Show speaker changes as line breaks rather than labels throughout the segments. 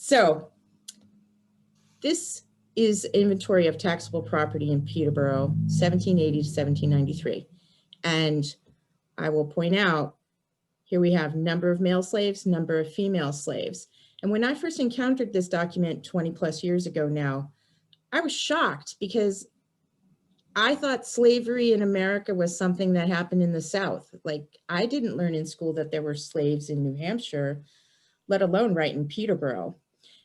So this is inventory of taxable property in Peterborough, 1780 to 1793. And I will point out, here we have number of male slaves, number of female slaves. And when I first encountered this document 20 plus years ago now, I was shocked because I thought slavery in America was something that happened in the South. Like, I didn't learn in school that there were slaves in New Hampshire, let alone right in Peterborough.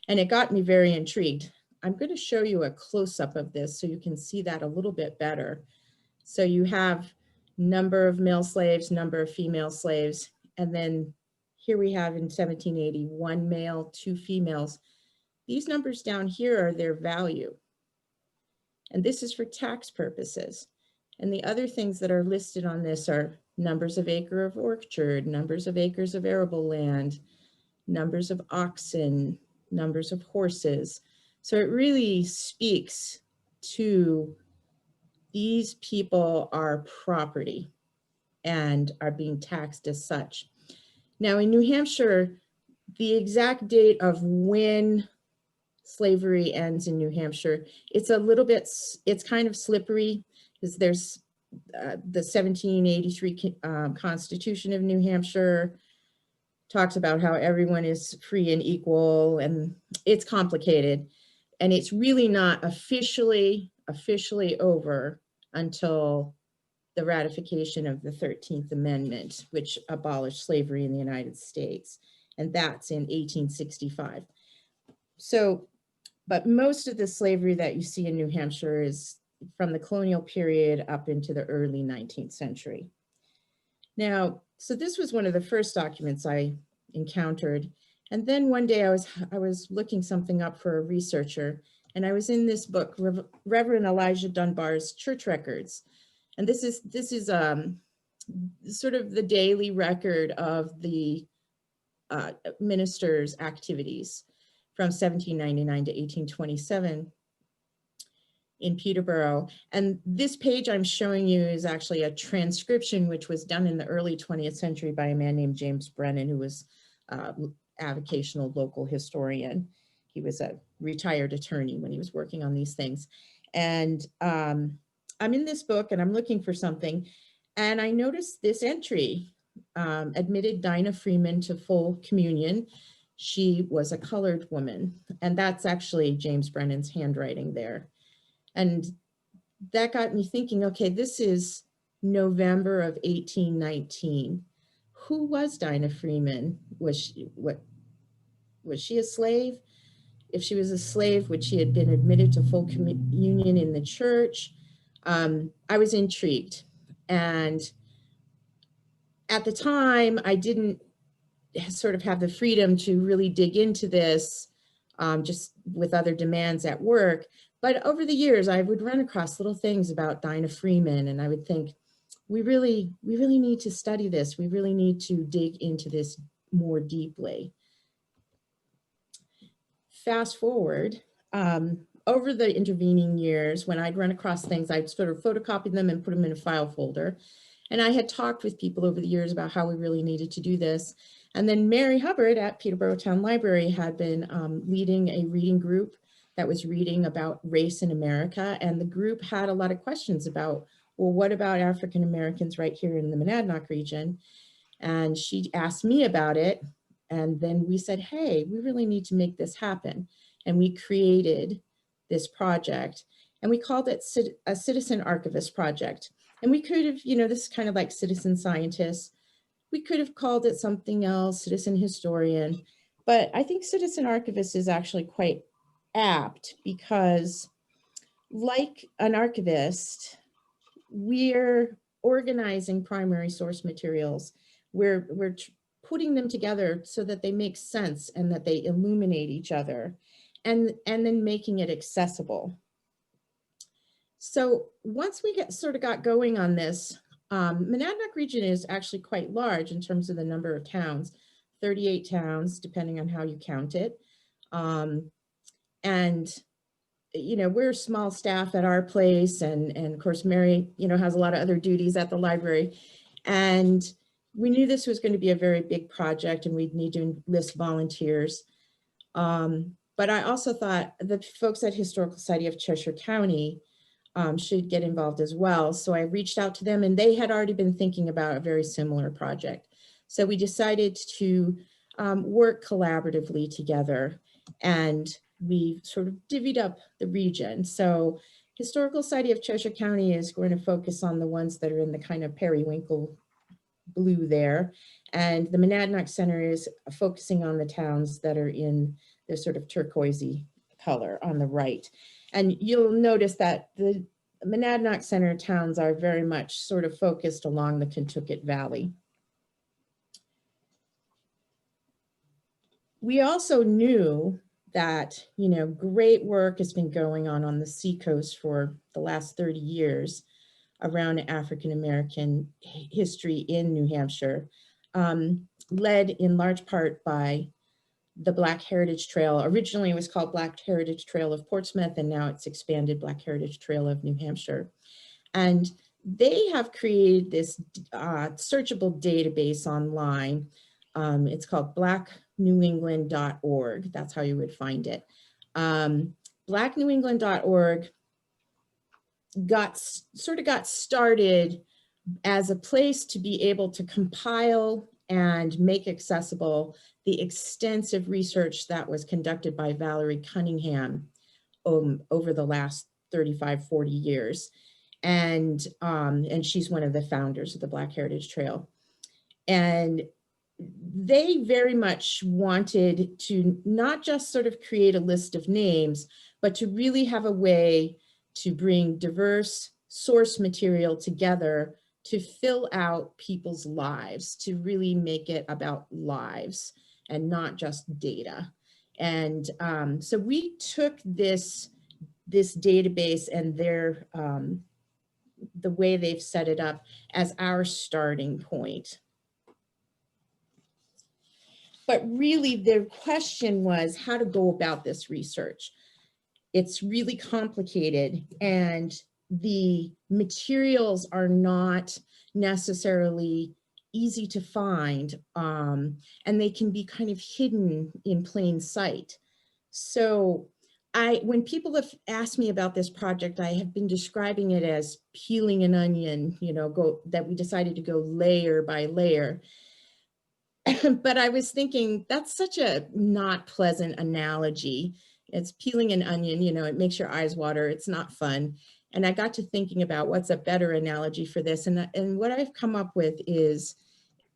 And it got me very intrigued. I'm going to show you a close-up of this so you can see that a little bit better. So you have number of male slaves, number of female slaves, and then here we have in 1780, 1 male, 2 females. These numbers down here are their value. And this is for tax purposes. And the other things that are listed on this are numbers of acre of orchard, numbers of acres of arable land, numbers of oxen, numbers of horses. So it really speaks to these people are property and are being taxed as such. Now in New Hampshire, the exact date of when slavery ends in New Hampshire, it's a little bit, it's kind of slippery because there's the 1783 Constitution of New Hampshire talks about how everyone is free and equal, and it's complicated. And it's really not officially over until the ratification of the 13th Amendment, which abolished slavery in the United States. And that's in 1865. So, but most of the slavery that you see in New Hampshire is from the colonial period up into the early 19th century. Now, so this was one of the first documents I encountered. And then one day I was looking something up for a researcher, and I was in this book, Reverend Elijah Dunbar's Church Records. And this is sort of the daily record of the minister's activities from 1799 to 1827 in Peterborough. And this page I'm showing you is actually a transcription which was done in the early 20th century by a man named James Brennan, who was avocational local historian. He was a retired attorney when he was working on these things. And I'm in this book and I'm looking for something, and I noticed this entry, admitted Dinah Freeman to full communion. She was a colored woman, and that's actually James Brennan's handwriting there. And that got me thinking, okay, this is November of 1819. Who was Dinah Freeman? Was she a slave? If she was a slave, would she have been admitted to full communion in the church? I was intrigued. And at the time, I didn't sort of have the freedom to really dig into this, just with other demands at work. But over the years, I would run across little things about Dinah Freeman, and I would think, we really need to study this. We really need to dig into this more deeply. Fast forward, over the intervening years, when I'd run across things, I'd sort of photocopy them and put them in a file folder. And I had talked with people over the years about how we really needed to do this. And then Mary Hubbard at Peterborough Town Library had been leading a reading group that was reading about race in America. And the group had a lot of questions about, well, what about African Americans right here in the Monadnock region? And she asked me about it. And then we said, hey, we really need to make this happen. And we created this project, and we called it a citizen archivist project. And we could have, this is kind of like citizen scientist. We could have called it something else, citizen historian, but I think citizen archivist is actually quite apt because, like an archivist, we're organizing primary source materials. We're putting them together so that they make sense and that they illuminate each other, and then making it accessible. So once we got going on this, Monadnock region is actually quite large in terms of the number of towns, 38 towns, depending on how you count it. And we're a small staff at our place, and of course Mary, has a lot of other duties at the library. And we knew this was going to be a very big project and we'd need to enlist volunteers. But I also thought the folks at Historical Society of Cheshire County should get involved as well. So I reached out to them, and they had already been thinking about a very similar project. So we decided to work collaboratively together, and we sort of divvied up the region. So Historical Society of Cheshire County is going to focus on the ones that are in the kind of periwinkle blue there. And the Monadnock Center is focusing on the towns that are in the sort of turquoisey color on the right. And you'll notice that the Monadnock Center towns are very much sort of focused along the Kentucket Valley. We also knew that, you know, great work has been going on the seacoast for the last 30 years around African-American history in New Hampshire, led in large part by the Black Heritage Trail. Originally it was called Black Heritage Trail of Portsmouth, and now it's expanded Black Heritage Trail of New Hampshire. And they have created this searchable database online. It's called blacknewengland.org. That's how you would find it. Blacknewengland.org got started as a place to be able to compile and make accessible the extensive research that was conducted by Valerie Cunningham over the last 35, 40 years. And she's one of the founders of the Black Heritage Trail. And they very much wanted to not just sort of create a list of names, but to really have a way to bring diverse source material together to fill out people's lives, to really make it about lives and not just data. And so we took this database and their the way they've set it up as our starting point. But really the question was how to go about this research. It's really complicated, and the materials are not necessarily easy to find, and they can be kind of hidden in plain sight. So when people have asked me about this project, I have been describing it as peeling an onion, you know, that we decided to go layer by layer. But I was thinking that's such a not pleasant analogy. It's peeling an onion, you know, it makes your eyes water. It's not fun. And I got to thinking about what's a better analogy for this. And what I've come up with is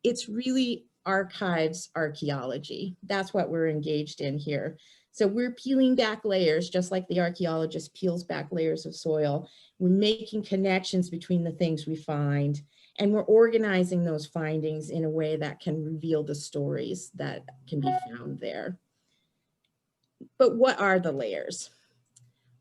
it's really archives archaeology. That's what we're engaged in here. So we're peeling back layers, just like the archaeologist peels back layers of soil. We're making connections between the things we find, and we're organizing those findings in a way that can reveal the stories that can be found there. But what are the layers?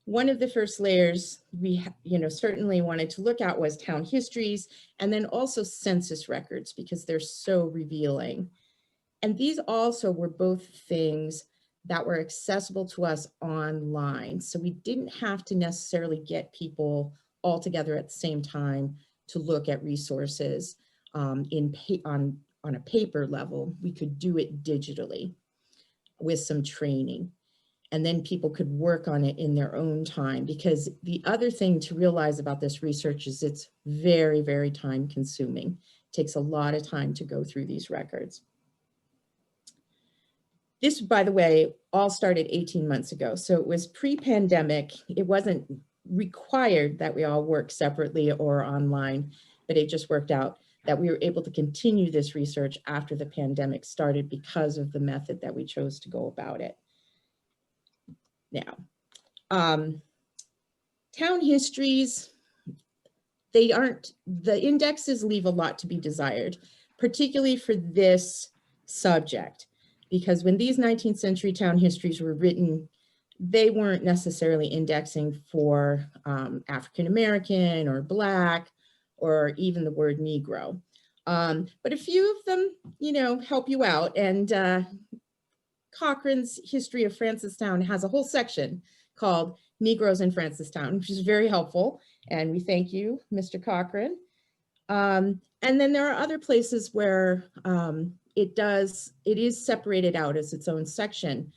One of the first layers we certainly wanted to look at was town histories, and then also census records, because they're so revealing. And these also were both things that were accessible to us online. So we didn't have to necessarily get people all together at the same time to look at resources on a paper level. We could do it digitally with some training. And then people could work on it in their own time, because the other thing to realize about this research is it's very, very time consuming. It takes a lot of time to go through these records. This, by the way, all started 18 months ago. So it was pre-pandemic. It wasn't required that we all work separately or online, but it just worked out that we were able to continue this research after the pandemic started because of the method that we chose to go about it. Now, town histories, the indexes leave a lot to be desired, particularly for this subject, because when these 19th century town histories were written, they weren't necessarily indexing for African-American or Black or even the word Negro. But a few of them, help you out. And Cochrane's History of Francistown has a whole section called Negroes in Francistown, which is very helpful. And we thank you, Mr. Cochrane. And then there are other places where it is separated out as its own section.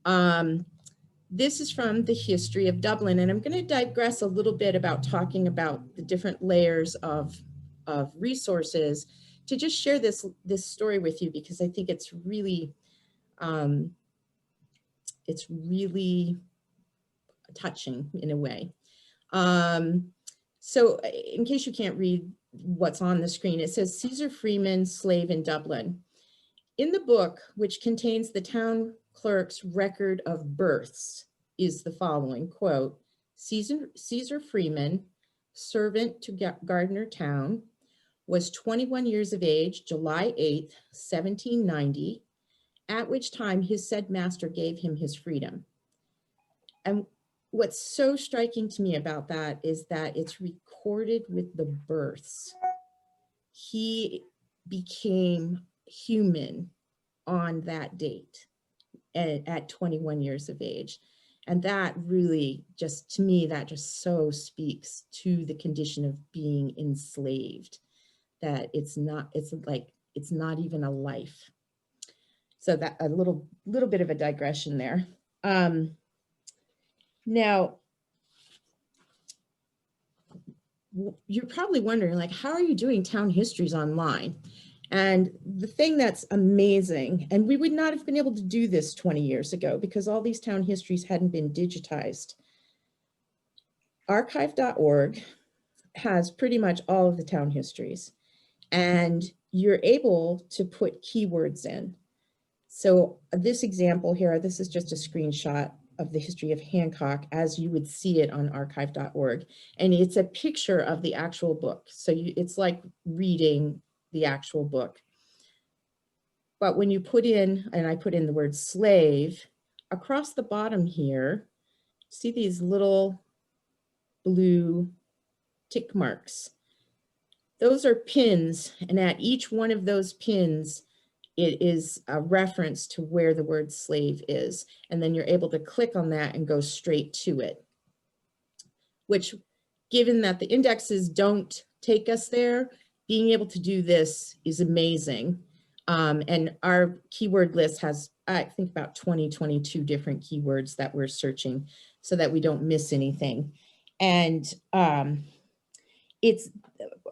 This is from the history of Dublin, and I'm going to digress a little bit about talking about the different layers of resources to just share this story with you, because I think it's really touching in a way. So in case you can't read what's on the screen, it says Cesar Freeman, slave in Dublin. In the book, which contains the town clerk's record of births, is the following quote: Cesar Freeman, servant to Gardner Town, was 21 years of age, July 8th, 1790, at which time his said master gave him his freedom. And what's so striking to me about that is that it's recorded with the births. He became human on that date at 21 years of age. And that really just, to me, that just so speaks to the condition of being enslaved, that it's not even a life. So that a little bit of a digression there. Now, you're probably wondering, like, how are you doing town histories online? And the thing that's amazing, and we would not have been able to do this 20 years ago because all these town histories hadn't been digitized. Archive.org has pretty much all of the town histories, and you're able to put keywords in. So this example here, this is just a screenshot of the history of Hancock as you would see it on archive.org. And it's a picture of the actual book. So it's like reading the actual book. But when you put in, and I put in the word slave, across the bottom here, see these little blue tick marks. Those are pins, and at each one of those pins, it is a reference to where the word slave is. And then you're able to click on that and go straight to it, which, given that the indexes don't take us there, being able to do this is amazing. And our keyword list has, I think, about 22 different keywords that we're searching so that we don't miss anything. And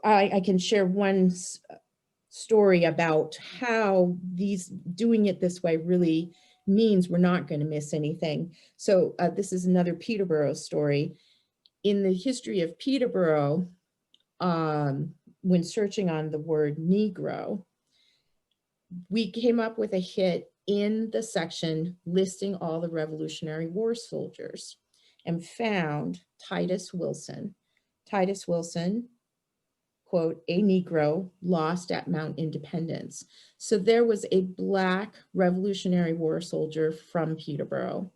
I can share one story about how doing it this way really means we're not going to miss anything. So this is another Peterborough story. In the history of Peterborough, when searching on the word Negro, we came up with a hit in the section listing all the Revolutionary War soldiers and found Titus Wilson. Titus Wilson, quote, a Negro lost at Mount Independence. So there was a Black Revolutionary War soldier from Peterborough.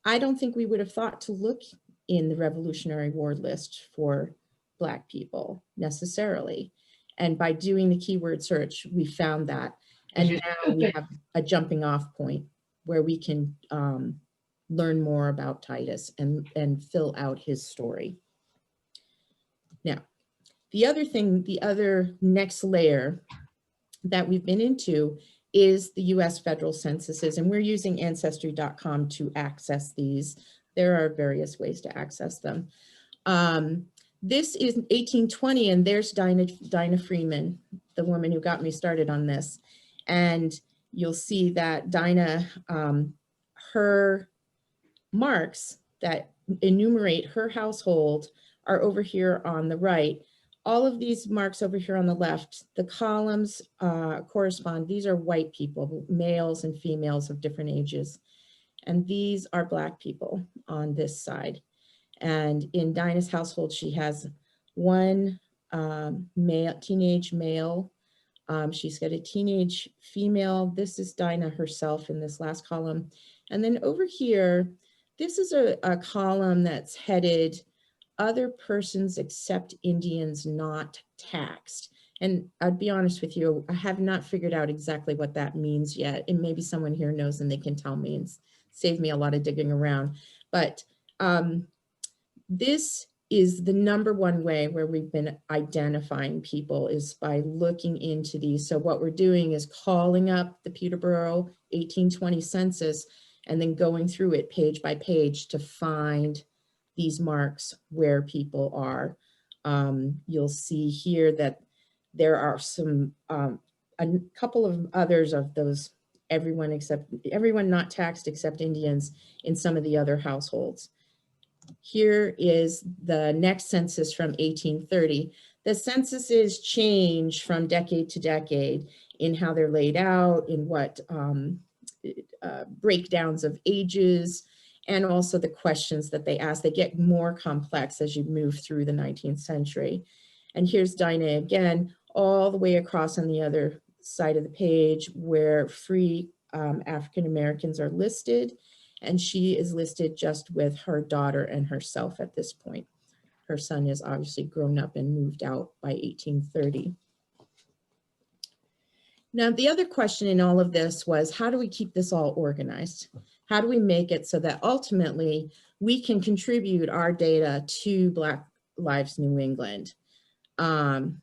I don't think we would have thought to look in the Revolutionary War list for Black people necessarily. And by doing the keyword search, we found that. And now we have a jumping off point where we can learn more about Titus and fill out his story. Now, the other next layer that we've been into is the US Federal Censuses, and we're using Ancestry.com to access these. There are various ways to access them. This is 1820, and there's Dinah Freeman, the woman who got me started on this. And you'll see that Dinah, her marks that enumerate her household are over here on the right. All of these marks over here on the left, the columns correspond. These are white people, males and females of different ages. And these are Black people on this side. And in Dinah's household, she has one teenage male. She's got a teenage female. This is Dinah herself in this last column. And then over here, this is a column that's headed other persons except Indians not taxed. And I'd be honest with you, I have not figured out exactly what that means yet. And maybe someone here knows and they can tell me and save me a lot of digging around. But this is the #1 way where we've been identifying people, is by looking into these. So what we're doing is calling up the Peterborough 1820 census and then going through it page by page to find these marks where people are. You'll see here that there are some, a couple of others of those, everyone not taxed except Indians in some of the other households. Here is the next census from 1830. The censuses change from decade to decade in how they're laid out, in what breakdowns of ages, and also the questions that they ask. They get more complex as you move through the 19th century. And here's Dinah again, all the way across on the other side of the page where free African Americans are listed. And she is listed just with her daughter and herself at this point. Her son is obviously grown up and moved out by 1830. Now, the other question in all of this was, how do we keep this all organized? How do we make it so that ultimately we can contribute our data to Black Lives New England? And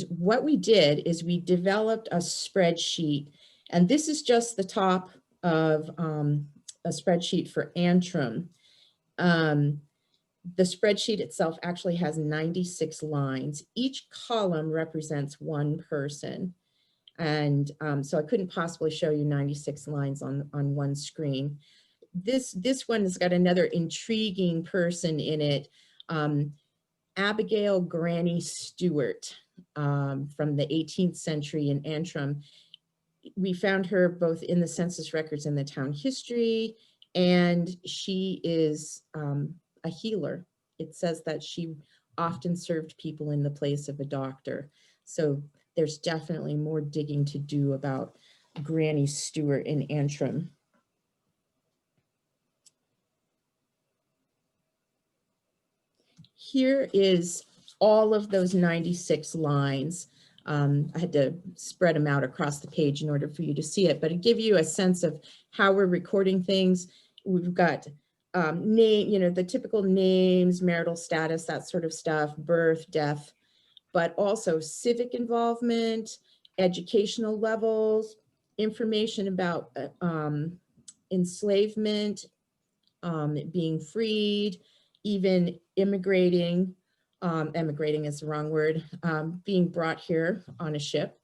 what we did is we developed a spreadsheet, and this is just the top of a spreadsheet for Antrim. The spreadsheet itself actually has 96 lines. Each column represents one person. And so I couldn't possibly show you 96 lines on one screen. This one has got another intriguing person in it, Abigail Granny Stewart from the 18th century in Antrim. We found her both in the census records and the town history, and she is a healer. It says that she often served people in the place of a doctor. So there's definitely more digging to do about Granny Stewart in Antrim. Here is all of those 96 lines. I had to spread them out across the page in order for you to see it, but it gives you a sense of how we're recording things. We've got name, the typical names, marital status, that sort of stuff, birth, death, but also civic involvement, educational levels, information about enslavement, being freed, even immigrating. Emigrating is the wrong word, being brought here on a ship,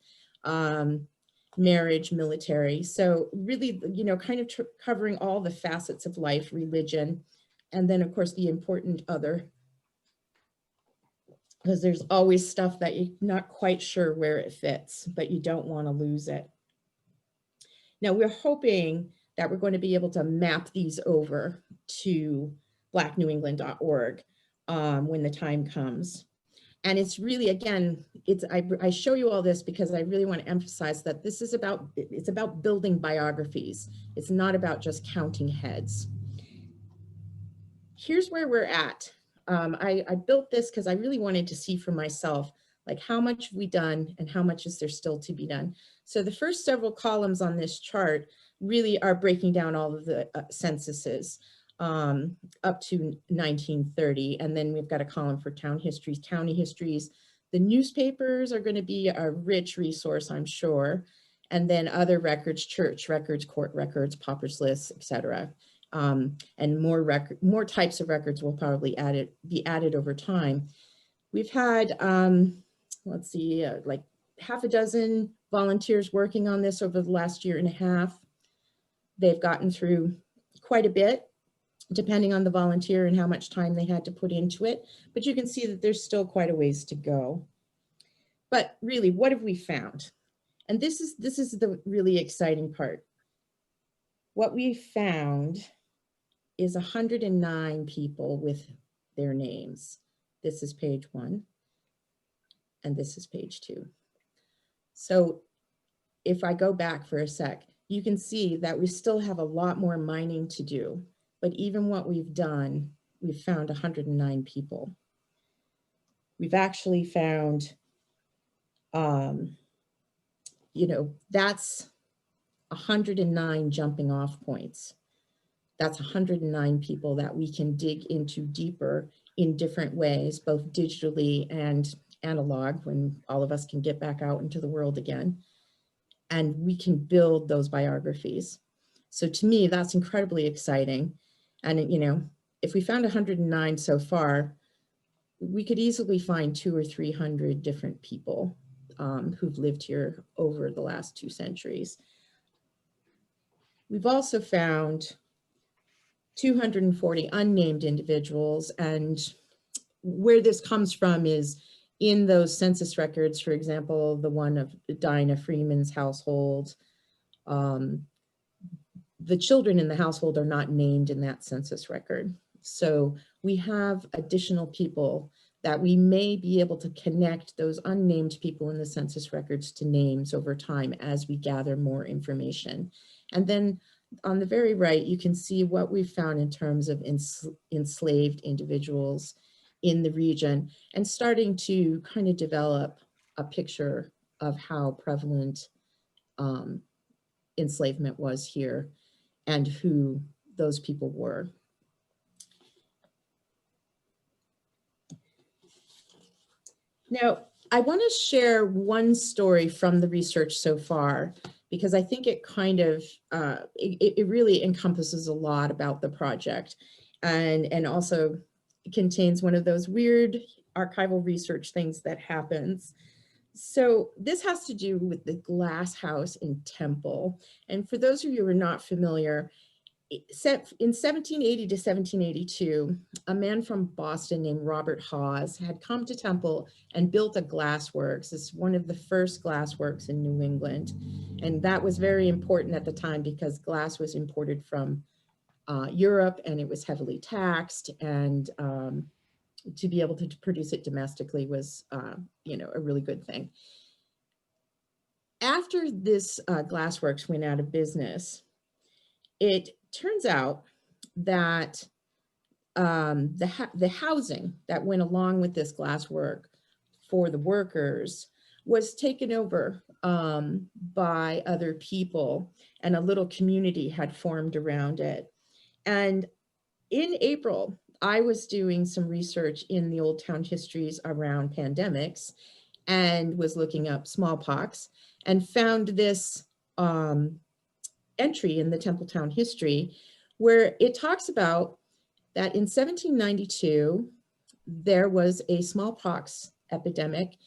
marriage, military. So really, kind of covering all the facets of life, religion, and then of course the important other, because there's always stuff that you're not quite sure where it fits, but you don't want to lose it. Now we're hoping that we're going to be able to map these over to blacknewengland.org when the time comes. And it's really, again, I show you all this because I really want to emphasize that this is it's about building biographies. It's not about just counting heads. Here's where we're at. I built this because I really wanted to see for myself, like how much have we done and how much is there still to be done. So the first several columns on this chart really are breaking down all of the censuses up to 1930. And then we've got a column for town histories, county histories. The newspapers are going to be a rich resource, I'm sure. And then other records, church records, court records, paupers lists, etc. And more types of records will probably be added over time. We've had, let's see, like half a dozen volunteers working on this over the last year and a half. They've gotten through quite a bit, depending on the volunteer and how much time they had to put into it. But you can see that there's still quite a ways to go. But really, what have we found? And this is the really exciting part. What we found is 109 people with their names. This is page 1, and this is page 2. So if I go back for a sec, you can see that we still have a lot more mining to do, but even what we've done, we've found 109 people. We've actually found, that's 109 jumping off points. That's 109 people that we can dig into deeper in different ways, both digitally and analog, when all of us can get back out into the world again. And we can build those biographies. So to me, that's incredibly exciting. And, you know, if we found 109 so far, we could easily find 200 or 300 different people who've lived here over the last 2 centuries. We've also found 240 unnamed individuals, and where this comes from is in those census records, for example, the one of Dinah Freeman's household, the children in the household are not named in that census record. So we have additional people that we may be able to connect those unnamed people in the census records to names over time as we gather more information. And then on the very right, you can see what we've found in terms of enslaved individuals in the region, and starting to kind of develop a picture of how prevalent enslavement was here and who those people were. Now, I want to share one story from the research so far, because I think it kind of, it really encompasses a lot about the project, and also contains one of those weird archival research things that happens. So this has to do with the glass house in Temple. And for those of you who are not familiar, in 1780 to 1782, a man from Boston named Robert Hawes had come to Temple and built a glassworks. It's one of the first glassworks in New England. And that was very important at the time because glass was imported from Europe, and it was heavily taxed, and to be able to produce it domestically was, you know, a really good thing. After this glassworks went out of business, it turns out that the housing that went along with this glasswork for the workers was taken over by other people, and a little community had formed around it. And in April, I was doing some research in the Old Town histories around pandemics and was looking up smallpox, and found this entry in the Temple Town history where it talks about that in 1792, there was a smallpox epidemic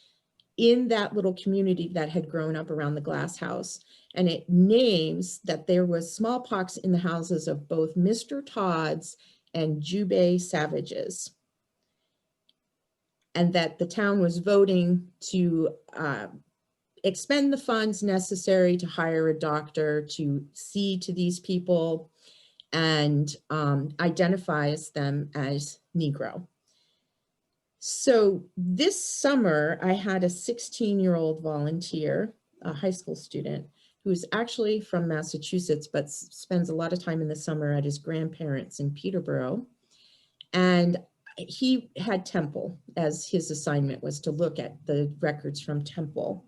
in that little community that had grown up around the glass house. And it names that there was smallpox in the houses of both Mr. Todd's and Jubei Savages, and that the town was voting to expend the funds necessary to hire a doctor to see to these people and identifies them as Negro. So this summer, I had a 16-year-old volunteer, a high school student, who's actually from Massachusetts, but spends a lot of time in the summer at his grandparents in Peterborough. And he had Temple as his assignment, was to look at the records from Temple.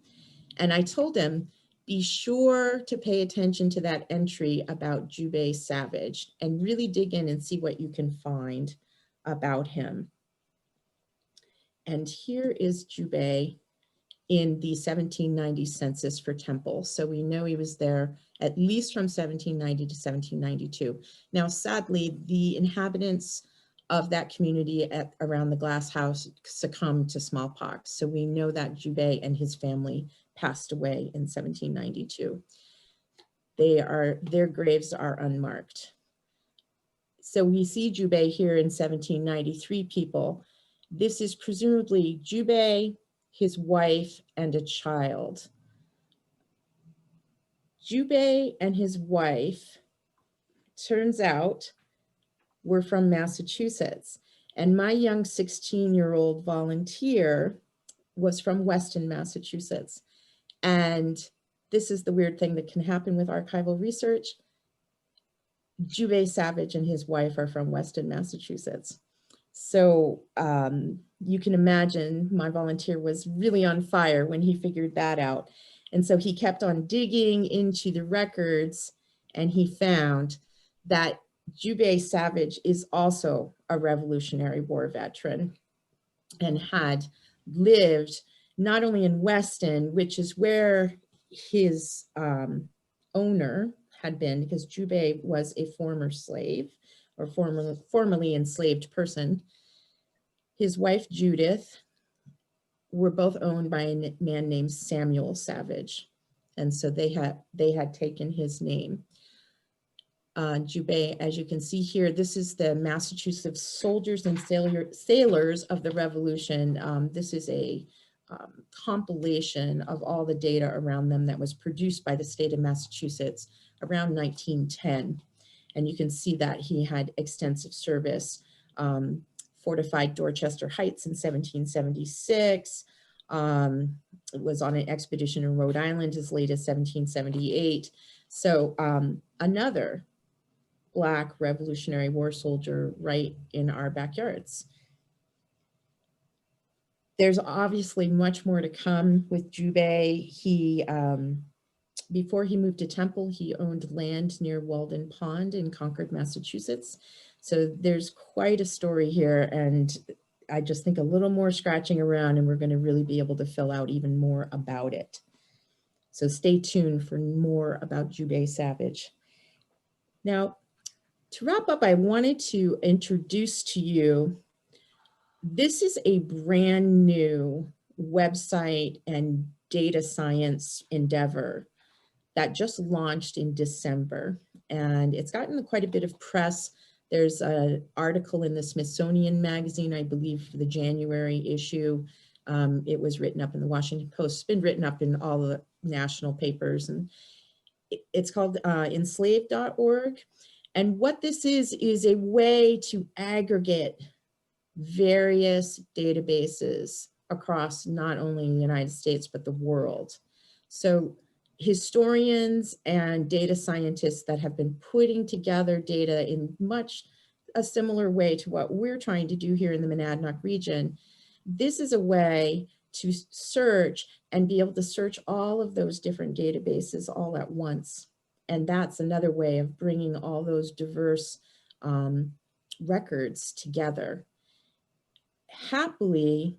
And I told him, be sure to pay attention to that entry about Jubei Savage and really dig in and see what you can find about him. And here is Jubei in the 1790 census for Temple. So we know he was there at least from 1790 to 1792. Now, sadly, the inhabitants of that community around the glass house succumbed to smallpox. So we know that Jubei and his family passed away in 1792. Their graves are unmarked. So we see Jubei here in 1793 people. This is presumably Jubei, his wife, and a child. Jubei and his wife, turns out, were from Massachusetts. And my young 16-year-old volunteer was from Weston, Massachusetts. And this is the weird thing that can happen with archival research. Jubei Savage and his wife are from Weston, Massachusetts. So you can imagine my volunteer was really on fire when he figured that out. And so he kept on digging into the records, and he found that Jubei Savage is also a Revolutionary War veteran and had lived not only in Weston, which is where his owner had been, because Jubei was a former slave or formerly enslaved person. His wife, Judith, were both owned by a man named Samuel Savage. And so they had taken his name. Jubei, as you can see here, this is the Massachusetts Soldiers and Sailors of the Revolution. This is a compilation of all the data around them that was produced by the state of Massachusetts around 1910. And you can see that he had extensive service, fortified Dorchester Heights in 1776, was on an expedition in Rhode Island as late as 1778. So another Black Revolutionary War soldier right in our backyards. There's obviously much more to come with Jubei. He, before he moved to Temple, he owned land near Walden Pond in Concord, Massachusetts. So there's quite a story here, and I just think a little more scratching around and we're going to really be able to fill out even more about it. So stay tuned for more about Jubei Savage. Now, to wrap up, I wanted to introduce to you, this is a brand new website and data science endeavor that just launched in December, and it's gotten quite a bit of press. There's an article in the Smithsonian Magazine, I believe, for the January issue. It was written up in the Washington Post. It's been written up in all the national papers, and it's called enslaved.org. And what this is a way to aggregate various databases across not only the United States, but the world. So historians and data scientists that have been putting together data in much a similar way to what we're trying to do here in the Monadnock region, this is a way to search and be able to search all of those different databases all at once. And that's another way of bringing all those diverse records together. Happily,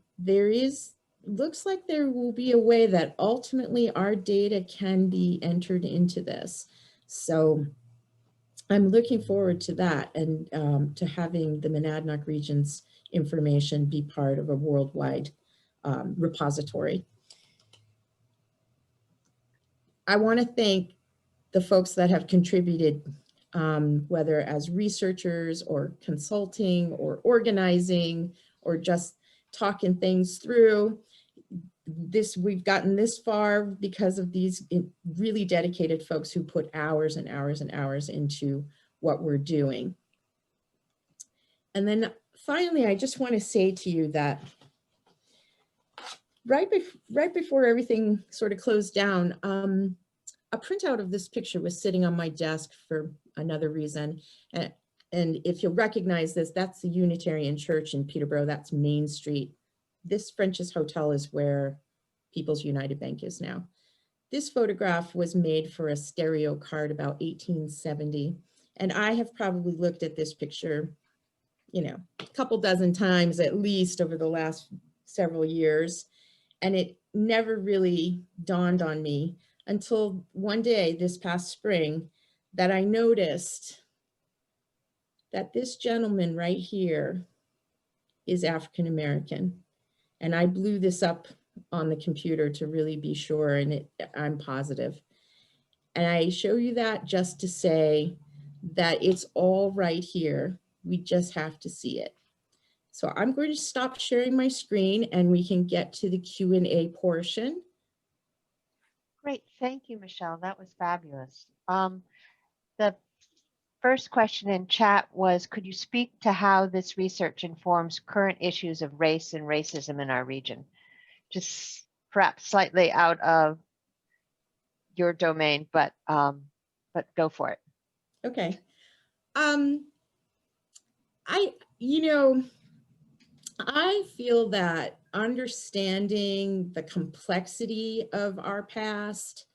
looks like there will be a way that ultimately our data can be entered into this. So I'm looking forward to that, and to having the Monadnock region's information be part of a worldwide repository. I want to thank the folks that have contributed, whether as researchers or consulting or organizing or just talking things through. We've gotten this far because of these really dedicated folks who put hours and hours and hours into what we're doing. And then finally, I just want to say to you that right before everything sort of closed down, a printout of this picture was sitting on my desk for another reason. And if you'll recognize this, that's the Unitarian Church in Peterborough. That's Main Street. This French's Hotel is where People's United Bank is now. This photograph was made for a stereo card about 1870. And I have probably looked at this picture, you know, a couple dozen times at least over the last several years. And it never really dawned on me until one day this past spring that I noticed that this gentleman right here is African American. And I blew this up on the computer to really be sure, and I'm positive. And I show you that just to say that it's all right here. We just have to see it. So I'm going to stop sharing my screen and we can get to the Q&A portion.
Great, thank you, Michelle. That was fabulous. The first question in chat was, could you speak to how this research informs current issues of race and racism in our region? Just perhaps slightly out of your domain, but go for it.
Okay. I feel that understanding the complexity of our past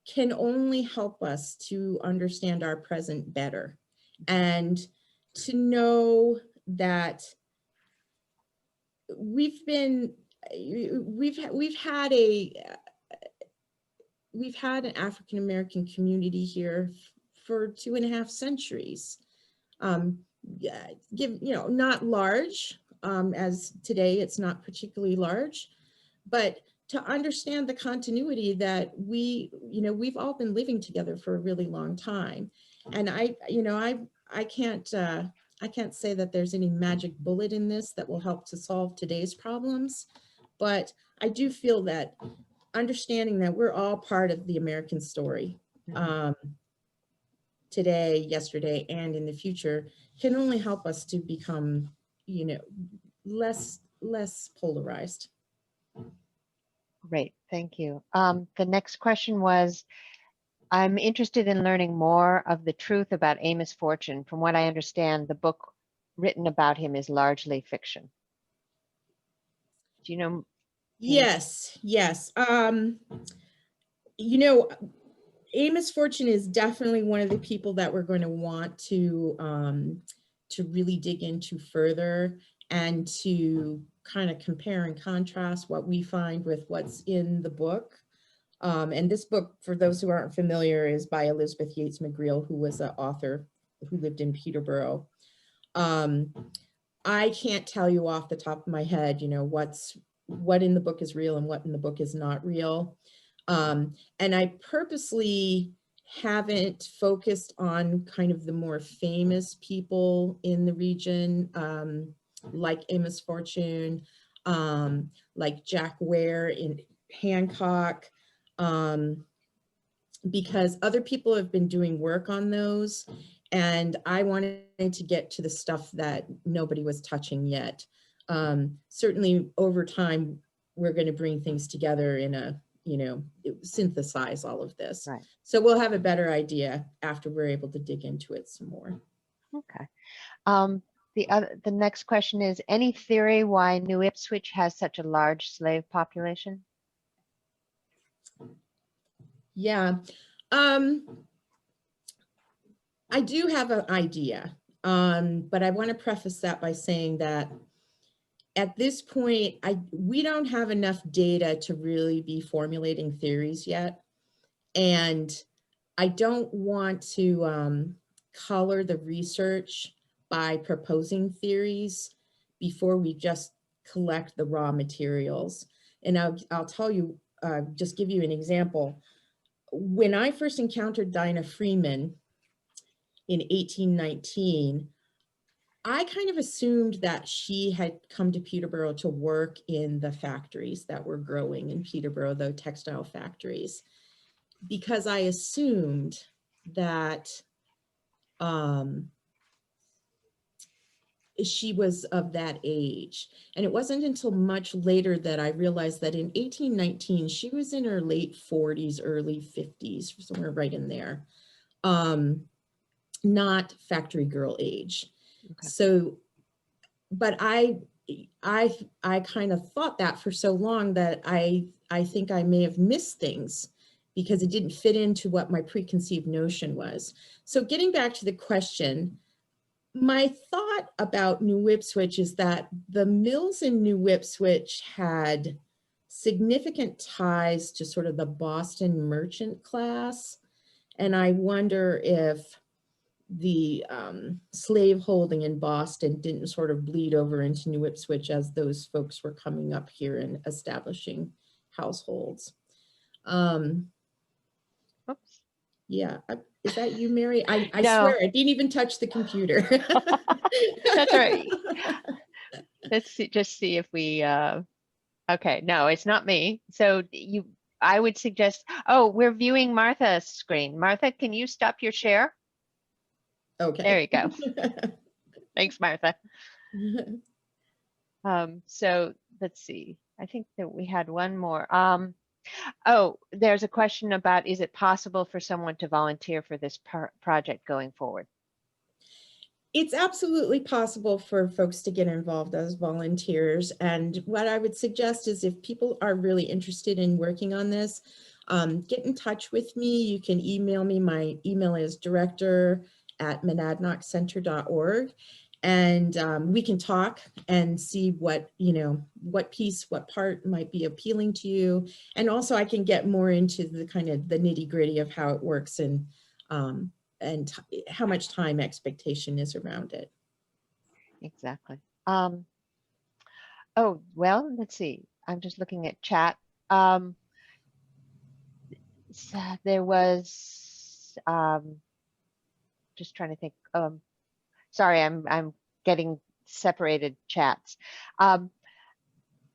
can only help us to understand our present better, and to know that we've had we've had an African-American community here for 2.5 centuries. Yeah, not large, as today it's not particularly large, but to understand the continuity that we've all been living together for a really long time. And I can't say that there's any magic bullet in this that will help to solve today's problems, but I do feel that understanding that we're all part of the American story, today, yesterday, and in the future can only help us to become, less polarized.
Great, thank you. The next question was, I'm interested in learning more of the truth about Amos Fortune. From what I understand, the book written about him is largely fiction. Do you know?
Yes. Amos Fortune is definitely one of the people that we're going to want to really dig into further, and to kind of compare and contrast what we find with what's in the book. And this book, for those who aren't familiar, is by Elizabeth Yates McGreal, who was an author who lived in Peterborough. I can't tell you off the top of my head, what in the book is real and what in the book is not real. And I purposely haven't focused on kind of the more famous people in the region, like Amos Fortune, like Jack Ware in Hancock, because other people have been doing work on those, and I wanted to get to the stuff that nobody was touching yet. Certainly over time, we're going to bring things together in a, synthesize all of this.
Right.
So we'll have a better idea after we're able to dig into it some more.
Okay. The next question is, any theory why New Ipswich has such a large slave population?
Yeah, I do have an idea, but I want to preface that by saying that at this point, we don't have enough data to really be formulating theories yet. And I don't want to color the research by proposing theories before we just collect the raw materials. And I'll tell you, just give you an example. When I first encountered Dinah Freeman in 1819, I kind of assumed that she had come to Peterborough to work in the factories that were growing in Peterborough, the textile factories, because I assumed that she was of that age. And it wasn't until much later that I realized that in 1819, she was in her late 40s, early 50s, somewhere right in there, not factory girl age. Okay. So, but I kind of thought that for so long that I think I may have missed things because it didn't fit into what my preconceived notion was. So getting back to the question, my thought about New Ipswich is that the mills in New Ipswich had significant ties to sort of the Boston merchant class. And I wonder if the slave holding in Boston didn't sort of bleed over into New Ipswich as those folks were coming up here and establishing households.
Oops.
Yeah, is that you, Mary? I
No.
swear I didn't even touch the computer.
That's right. Let's see, just see if we, okay, no, it's not me. So I would suggest, oh, we're viewing Martha's screen. Martha, can you stop your share?
Okay.
There you go. Thanks, Martha. So let's see. I think that we had one more. Oh, there's a question about, is it possible for someone to volunteer for this project going forward?
It's absolutely possible for folks to get involved as volunteers. And what I would suggest is if people are really interested in working on this, get in touch with me. You can email me. My email is director@monadnockcenter.org. and we can talk and see what, what piece, what part might be appealing to you. And also I can get more into the kind of the nitty gritty of how it works and how much time expectation is around it.
Exactly. Oh, well, let's see. I'm just looking at chat. So there was, just trying to think. Sorry, I'm getting separated chats.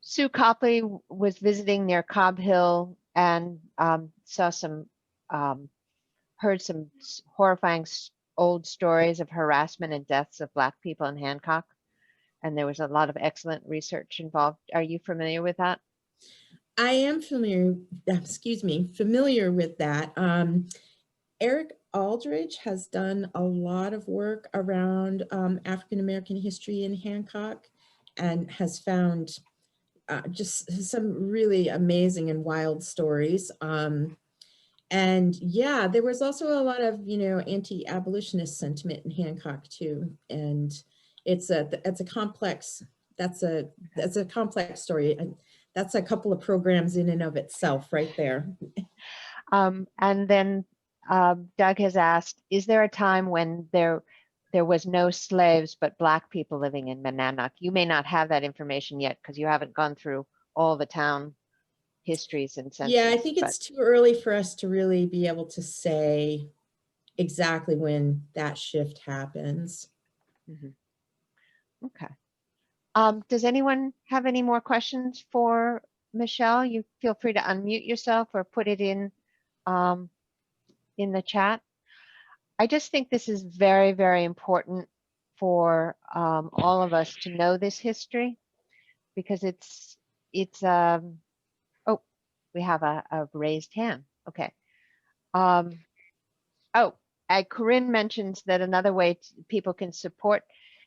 Sue Copley was visiting near Cobb Hill and saw some, heard some horrifying old stories of harassment and deaths of Black people in Hancock. And there was a lot of excellent research involved. Are you familiar with that?
I am familiar with that. Eric Aldridge has done a lot of work around African-American history in Hancock and has found just some really amazing and wild stories. And yeah, there was also a lot of, anti-abolitionist sentiment in Hancock too. And it's a complex story. And that's a couple of programs in and of itself right there.
And then Doug has asked, is there a time when there was no slaves but Black people living in Monadnock? You may not have that information yet because you haven't gone through all the town histories and census.
Yeah, I think it's too early for us to really be able to say exactly when that shift happens.
Mm-hmm. Okay. Does anyone have any more questions for Michelle? You feel free to unmute yourself or put it in the chat. I just think this is very, very important for all of us to know this history because it's oh, we have a raised hand. Okay. Corinne mentions that another way people can support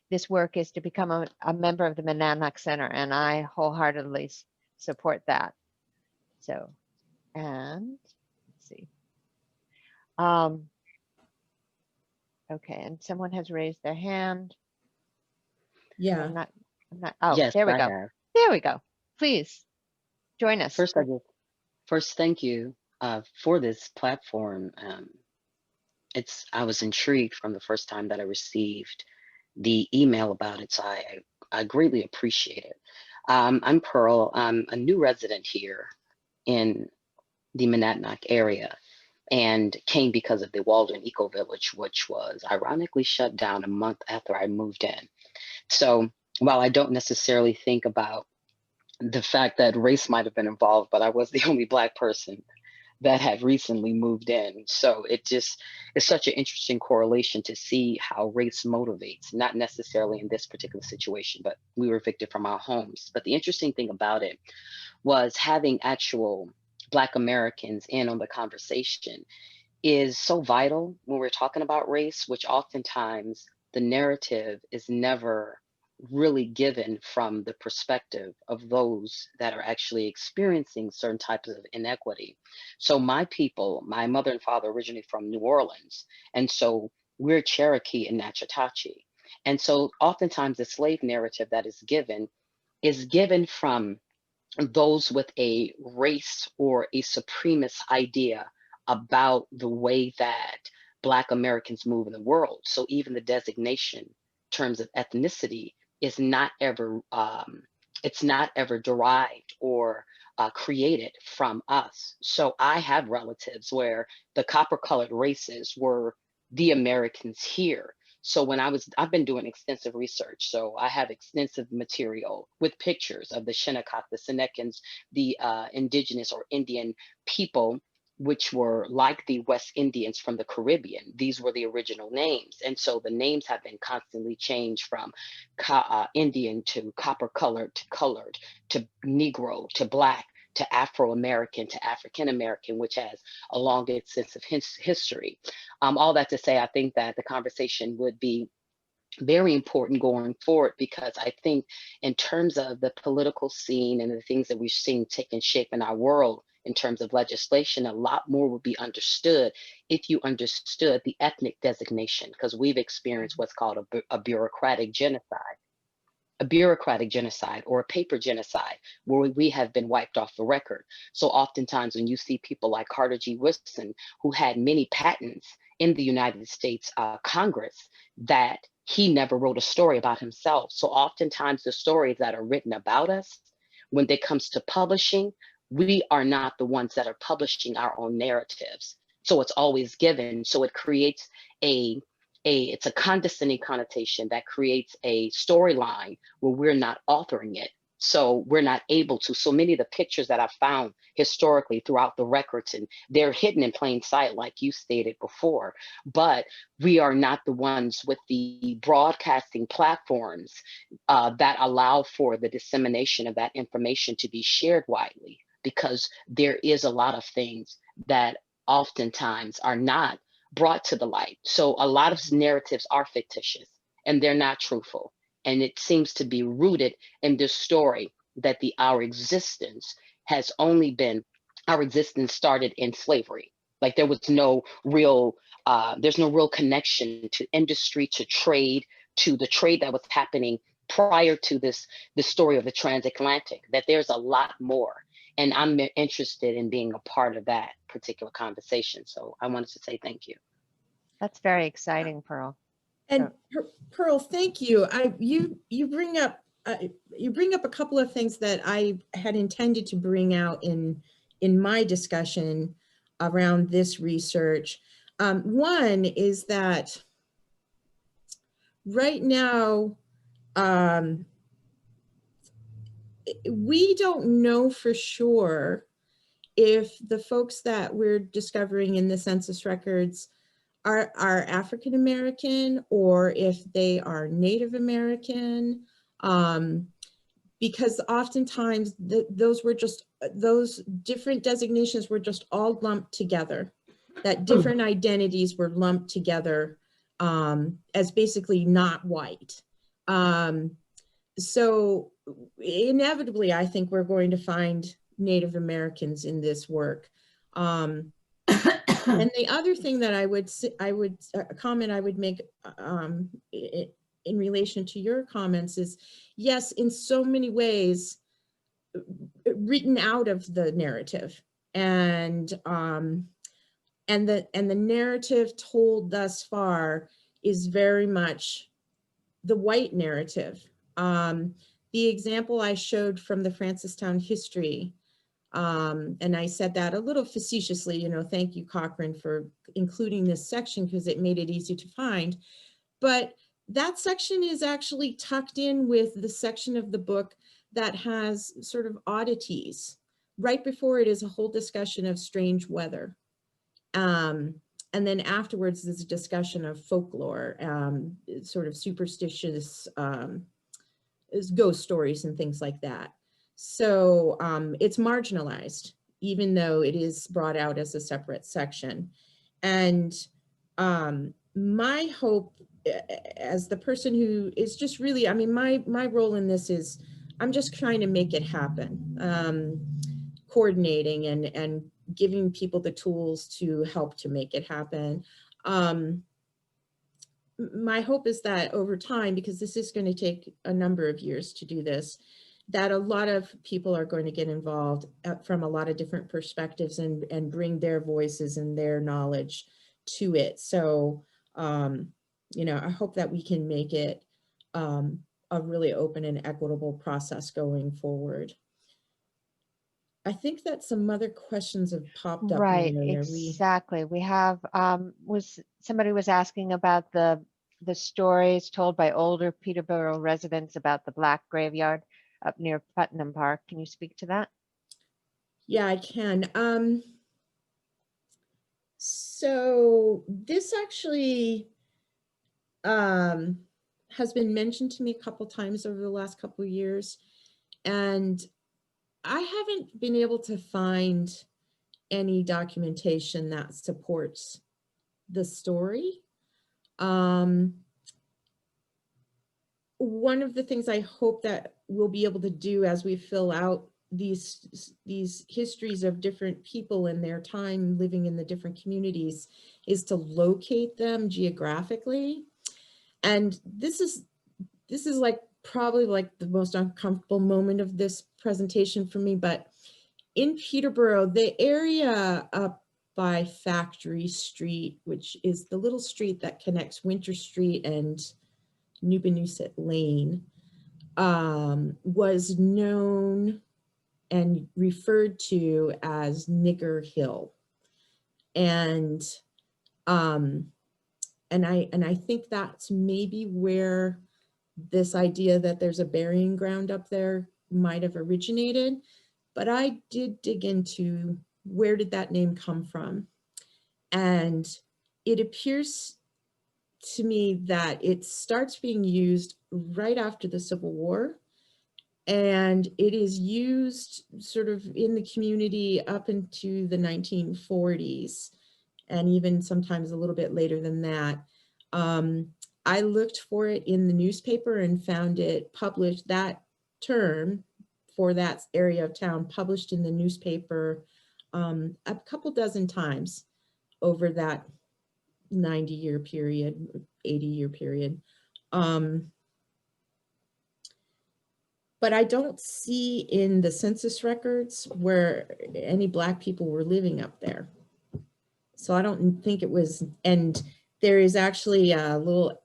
this work is to become a member of the Monadnock Center, and I wholeheartedly support that. So, and let's see. Okay, and someone has raised their hand.
Yeah.
I'm not, oh,
Yes,
there we
I
go.
have.
There we go. Please join us.
First, thank you for this platform. I was intrigued from the first time that I received the email about it, so I greatly appreciate it. I'm Pearl. I'm a new resident here in the Monadnock area and came because of the Walden Eco Village, which was ironically shut down a month after I moved in. So while I don't necessarily think about the fact that race might have been involved, but I was the only Black person that had recently moved in. So it's such an interesting correlation to see how race motivates, not necessarily in this particular situation, but we were evicted from our homes. But the interesting thing about it was having actual Black Americans in on the conversation is so vital when we're talking about race, which oftentimes the narrative is never really given from the perspective of those that are actually experiencing certain types of inequity. So my people, my mother and father originally from New Orleans, and so we're Cherokee and Natchitoches. And so oftentimes the slave narrative that is given from those with a race or a supremacist idea about the way that Black Americans move in the world. So even the designation in terms of ethnicity is not ever, it's not ever derived or created from us. So I have relatives where the copper colored races were the Americans here. So I've been doing extensive research. So I have extensive material with pictures of the Shinnecock, the Senecans, the indigenous or Indian people, which were like the West Indians from the Caribbean. These were the original names. And so the names have been constantly changed from Indian to copper colored to Negro to Black to Afro-American to African-American, which has a long extensive history. All that to say, I think that the conversation would be very important going forward, because I think in terms of the political scene and the things that we've seen taking shape in our world, in terms of legislation, a lot more would be understood if you understood the ethnic designation, because we've experienced what's called a bureaucratic genocide. A bureaucratic genocide or a paper genocide where we have been wiped off the record. So oftentimes when you see people like Carter G. Woodson, who had many patents in the United States Congress, that he never wrote a story about himself. So oftentimes the stories that are written about us, when it comes to publishing, we are not the ones that are publishing our own narratives. So it's always given. So it creates it's a condescending connotation that creates a storyline where we're not authoring it. So we're not able to. So many of the pictures that I've found historically throughout the records, and they're hidden in plain sight, like you stated before, but we are not the ones with the broadcasting platforms that allow for the dissemination of that information to be shared widely, because there is a lot of things that oftentimes are not brought to the light. So a lot of narratives are fictitious and they're not truthful. And it seems to be rooted in this story that our existence has only been, our existence started in slavery. Like there was no real, there's no real connection to industry, to trade, to the trade that was happening prior to the story of the transatlantic, that there's a lot more. And I'm interested in being a part of that particular conversation. So I wanted to say thank you.
That's very exciting, Pearl.
And Pearl, thank you. You bring up a couple of things that I had intended to bring out in my discussion around this research. One is that right now, we don't know for sure if the folks that we're discovering in the census records are African American or if they are Native American, because oftentimes those different designations were just all lumped together, that different identities were lumped together as basically not white. So inevitably, I think we're going to find Native Americans in this work. And the other thing that I would make in relation to your comments is, yes, in so many ways, written out of the narrative, and the narrative told thus far is very much the white narrative. The example I showed from the Francistown history, and I said that a little facetiously, thank you, Cochrane, for including this section because it made it easy to find. But that section is actually tucked in with the section of the book that has sort of oddities. Right before it is a whole discussion of strange weather. And then afterwards, there's a discussion of folklore, sort of superstitious ghost stories and things like that. So it's marginalized, even though it is brought out as a separate section. And my hope as the person who is just really, I mean, my role in this is, I'm just trying to make it happen, coordinating and giving people the tools to help to make it happen. My hope is that over time, because this is going to take a number of years to do this, that a lot of people are going to get involved from a lot of different perspectives and bring their voices and their knowledge to it. So, I hope that we can make it a really open and equitable process going forward. I think that some other questions have popped up.
Right, exactly. We have, somebody was asking about the stories told by older Peterborough residents about the Black Graveyard up near Putnam Park. Can you speak to that?
Yeah, I can. So this actually has been mentioned to me a couple times over the last couple of years, and I haven't been able to find any documentation that supports the story. One of the things I hope that we'll be able to do as we fill out these histories of different people and their time living in the different communities is to locate them geographically. And this is like probably like the most uncomfortable moment of this presentation for me, but in Peterborough, the area up by Factory Street, which is the little street that connects Winter Street and Newbanooset Lane, was known and referred to as Nigger Hill. And I think that's maybe where this idea that there's a burying ground up there might have originated. But I did dig into where did that name come from? And it appears to me that it starts being used right after the Civil War. And it is used sort of in the community up into the 1940s, and even sometimes a little bit later than that. I looked for it in the newspaper and found it published, that term for that area of town, published in the newspaper a couple dozen times over that 90-year period, 80-year period. But I don't see in the census records where any Black people were living up there. So I don't think it was, and there is actually a little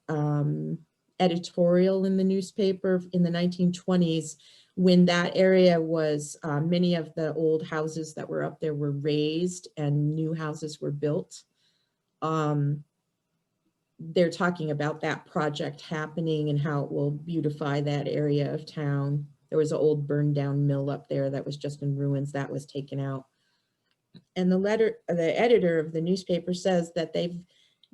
editorial in the newspaper in the 1920s when that area was, many of the old houses that were up there were razed and new houses were built. They're talking about that project happening and how it will beautify that area of town. There was an old burned down mill up there that was just in ruins, that was taken out. And the editor of the newspaper says that they've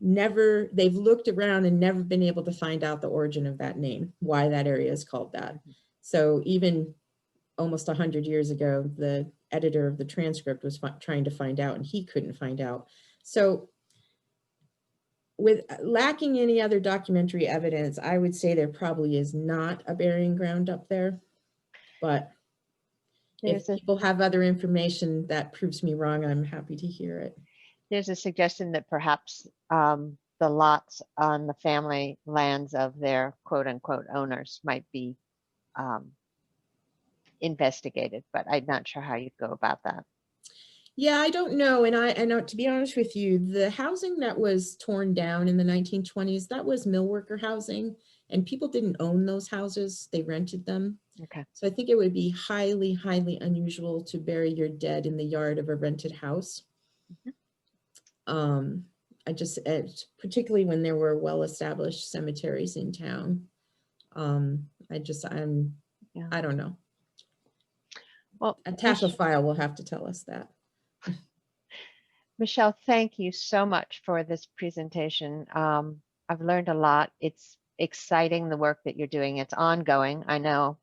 looked around and never been able to find out the origin of that name, why that area is called that. So even almost 100 years ago, the editor of the transcript was trying to find out and he couldn't find out. So with lacking any other documentary evidence, I would say there probably is not a burying ground up there. But if people have other information that proves me wrong, I'm happy to hear it.
There's a suggestion that perhaps the lots on the family lands of their quote unquote owners might be investigated, but I'm not sure how you'd go about that.
Yeah, I don't know. And I know, to be honest with you, the housing that was torn down in the 1920s, that was mill worker housing, and people didn't own those houses, they rented them.
Okay.
So I think it would be highly, highly unusual to bury your dead in the yard of a rented house. Mm-hmm. Particularly when there were well-established cemeteries in town. I don't know. Well, a taphophile will have to tell us that.
Michelle, thank you so much for this presentation. I've learned a lot. It's exciting, the work that you're doing. It's ongoing. I know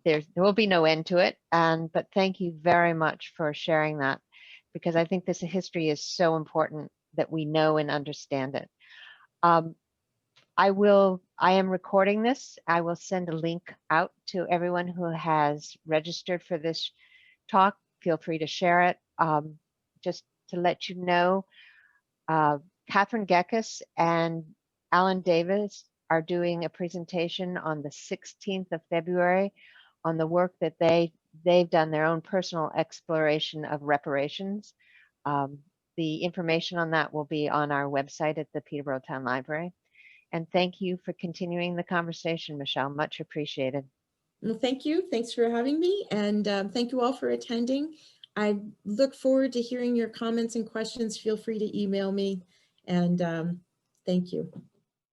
there will be no end to it, but thank you very much for sharing that, because I think this history is so important that we know and understand it. I am recording this. I will send a link out to everyone who has registered for this talk. Feel free to share it. Just to let you know, Catherine Gekas and Alan Davis are doing a presentation on the 16th of February on the work that they've done, their own personal exploration of reparations. The information on that will be on our website at the Peterborough Town Library. And thank you for continuing the conversation, Michelle. Much appreciated.
Well, thank you. Thanks for having me. And thank you all for attending. I look forward to hearing your comments and questions. Feel free to email me. And thank you.